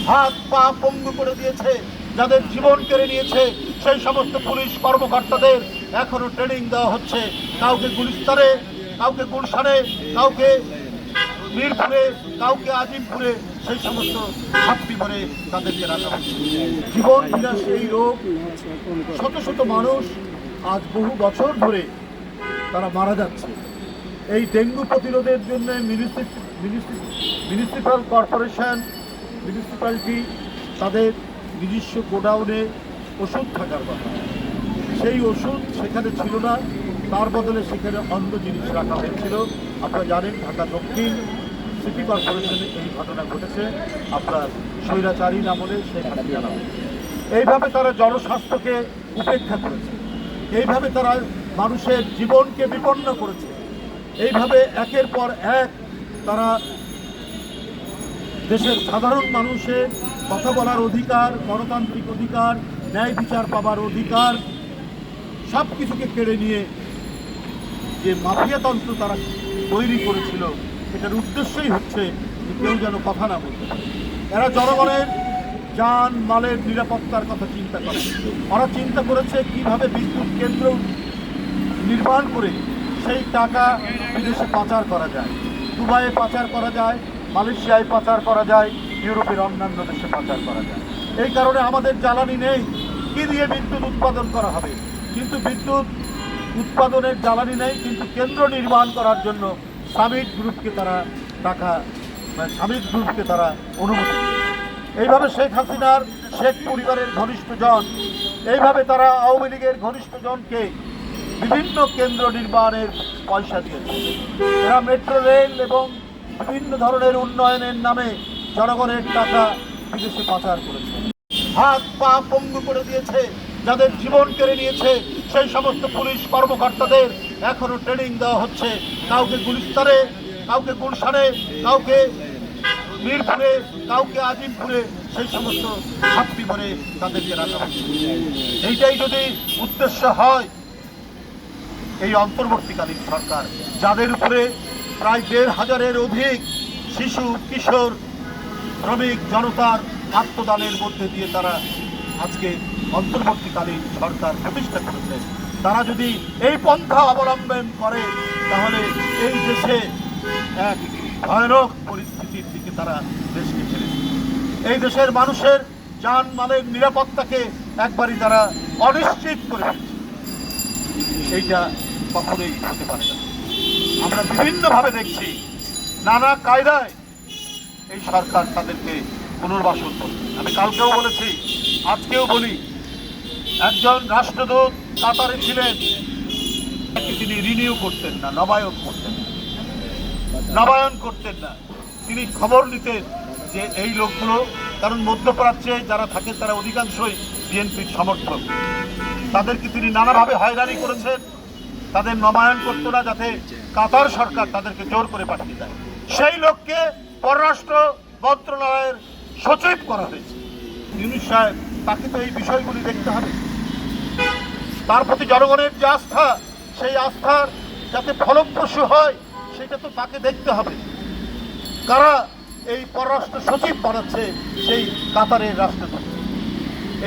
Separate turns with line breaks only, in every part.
হাত পা পঙ্গু করে দিয়েছে, যাদের জীবন কেড়ে নিয়েছে, সেই সমস্ত পুলিশ কর্মকর্তাদের এখনো ট্রেনিং দেওয়া হচ্ছে। কাউকে গুলিস্তানে, কাউকে গুলশানে, কাউকে মিরপুরে, কাউকে আজিমপুরে, সেই সমস্ত ছাত্রী ভরে তাদেরকে রাখা হচ্ছে। জীবন বিলাস এই রোগ, শত শত মানুষ আজ বহু বছর ধরে তারা মারা যাচ্ছে। এই ডেঙ্গু প্রতিরোধের জন্য মিউনিসিপ্যাল কর্পোরেশন, মিউনিসিপ্যালিটি তাদের নিজস্ব গোডাউনে ওষুধ থাকার কথা, সেই ওষুধ সেখানে ছিল না, তার বদলে সেখানে অন্য জিনিস রাখা হয়েছিল। আপনারা জানেন ঢাকা দক্ষিণ সিটি কর্পোরেশনে এই ঘটনা ঘটেছে, আপনার স্বৈরাচারী আমলে শেখ হাসিনা আমলে। এইভাবে তারা জনস্বাস্থ্যকে উপেক্ষা করেছে, এইভাবে তারা মানুষের জীবনকে বিপন্ন করেছে, এইভাবে একের পর এক তারা দেশের সাধারণ মানুষের কথা বলার অধিকার, গণতান্ত্রিক অধিকার, ন্যায় বিচার পাবার অধিকার সব কিছুকে কেড়ে নিয়ে যে মাফিয়াতন্ত্র তারা তৈরি করেছিল, এটার উদ্দেশ্যই হচ্ছে যে কেউ যেন কথা না বলতে পারে। এরা জনগণের যান মালের নিরাপত্তার কথা চিন্তা করে। ওরা চিন্তা করেছে কিভাবে বিদ্যুৎ কেন্দ্র নির্মাণ করে সেই টাকা বিদেশে পাচার করা যায়, দুবাইয়ে পাচার করা যায়, মালয়েশিয়ায় পাচার করা যায়, ইউরোপের অন্যান্য দেশে পাচার করা যায়। এই কারণে আমাদের জ্বালানি নেই, কি দিয়ে বিদ্যুৎ উৎপাদন করা হবে? কিন্তু বিদ্যুৎ উৎপাদনের জ্বালানি নেই, কিন্তু কেন্দ্র নির্মাণ করার জন্য সামিট গ্রুপকে তারা টাকা, সামিট গ্রুপকে তারা অনুমতি দিয়েছে। এইভাবে শেখ হাসিনার শেখ পরিবারের ঘনিষ্ঠজন, এইভাবে তারা আওয়ামী লীগের ঘনিষ্ঠজনকে বিভিন্ন কেন্দ্র নির্মাণের পয়সা দিয়েছে। এরা মেট্রো রেল এবং বিভিন্ন ধরনের উন্নয়নের নামে জনগণের টাকা বিদেশে পাচার করেছে। হাত পা পঙ্গু করে দিয়েছে, যাদের জীবন কেড়ে নিয়েছে, সেই সমস্ত পুলিশ কর্মকর্তাদের এখনো ট্রেনিং দেওয়া হচ্ছে। কাউকে গুলিস্তানে, কাউকে গুলশানে, কাউকে মিরপুরে, কাউকে আজিমপুরে, সেই সমস্ত ছাত্রী ভরে তাদেরকে রাখা হচ্ছে। এইটাই যদি উদ্দেশ্য হয় এই অন্তর্বর্তীকালীন সরকার, যাদের উপরে প্রায় ১৫০০-এর অধিক শিশু, কিশোর, শ্রমিক জনতার আত্মদানের মধ্যে দিয়ে তারা আজকে অন্তর্বর্তীকালীন সরকার প্রতিষ্ঠা করেছে, তারা যদি এই পন্থা অবলম্বন করে তাহলে এই দেশে এক ভয়ানক পরিস্থিতির দিকে তারা দেশকে ঠেলেছে। এই দেশের মানুষের যান মালের নিরাপত্তাকে একবারই তারা অনিশ্চিত করে ফেলছে। এইটা কখনোই হতে পারে না। আমরা বিভিন্নভাবে দেখছি, নানা কায়দায় এই সরকার তাদেরকে পুনর্বাসন করছে। আমি কালকেও বলেছি, আজকেও বলি, একজন রাষ্ট্রদূত কাতারে ছিলেন, তিনি রিনিউ করতেন না, নবায়ন করতেন না। তিনি খবর নিতেন যে এই লোকগুলো, কারণ মধ্যপ্রাচ্যে যারা থাকেন তারা অধিকাংশই বিএনপির সমর্থক, তাদেরকে তিনি নানাভাবে হয়রানি করেছেন, তাদের নবায়ন করতো না, যাতে কাতার সরকার তাদেরকে জোর করে পাঠিয়ে দেয়। সেই লোককে পররাষ্ট্র মন্ত্রণালয়ের সচিব করা হয়েছে। ইউনূস সাহেব, তাকে তো এই বিষয়গুলি দেখতে হবে। তার প্রতি জনগণের যে আস্থা, সেই আস্থার যাতে ফলপ্রসূ হয় সেটা তো তাকে দেখতে হবে। কারা এই পররাষ্ট্র সচিব বানাচ্ছে? সেই কাতারের রাষ্ট্রদূত।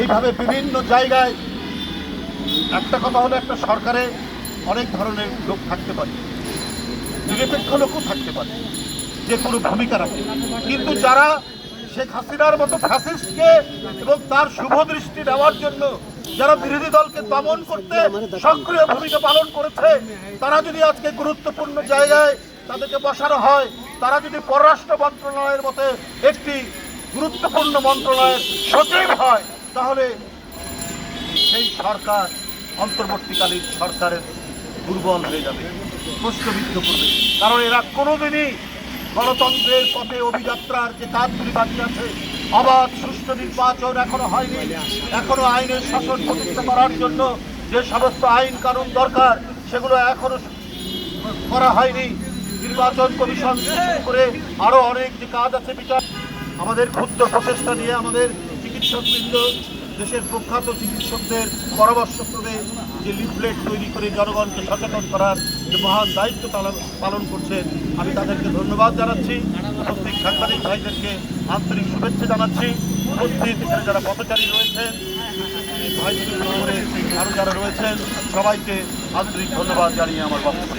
এইভাবে বিভিন্ন জায়গায়, একটা কথা হলো, একটা সরকারে অনেক ধরনের লোক থাকতে পারে, নিরপেক্ষ লোকও থাকতে পারে, যে কোনো ভূমিকা রাখে, কিন্তু যারা শেখ হাসিনার মতো ফ্যাসিস্টকে এবং তার শুভ দৃষ্টি নেওয়ার জন্য যারা বিরোধী দলকে দমন করতে সক্রিয় ভূমিকা পালন করেছে, তারা যদি আজকে গুরুত্বপূর্ণ জায়গায় তাদেরকে বসানো হয়, তারা যদি পররাষ্ট্র মন্ত্রণালয়ের মতো একটি গুরুত্বপূর্ণ মন্ত্রণালয়ের সচিব হয়, তাহলে সেই সরকার অন্তর্বর্তীকালীন সরকারের দুর্বল হয়ে যাবে, প্রশ্নবিদ্ধ করবে। কারণ এরা কোনোদিনই গণতন্ত্রের পথে অভিযাত্রার যে কাজগুলি বাকি আছে, অবাধ সুষ্ঠু নির্বাচন এখনো হয়নি, এখনো আইনের শাসন প্রতিষ্ঠা করার জন্য যে সমস্ত আইন কানুন দরকার সেগুলো এখনো করা হয়নি। নির্বাচন কমিশন শুরু করে আরো অনেক যে কাজ আছে, বিচার, আমাদের ক্ষুদ্র প্রচেষ্টা নিয়ে আমাদের চিকিৎসকবৃন্দ দেশের প্রখ্যাত চিকিৎসকদের পরামর্শক্রমে যে লিফলেট তৈরি করে জনগণকে সচেতন করার যে মহান দায়িত্ব পালন করছেন, আমি তাদেরকে ধন্যবাদ জানাচ্ছি। উপস্থিত সাংবাদিক ভাইদেরকে আন্তরিক শুভেচ্ছা জানাচ্ছি। উপস্থিত এখানে যারা পথচারী রয়েছেন, ভাই করে আরও যারা রয়েছেন, সবাইকে আন্তরিক ধন্যবাদ জানিয়ে আমার বক্তব্য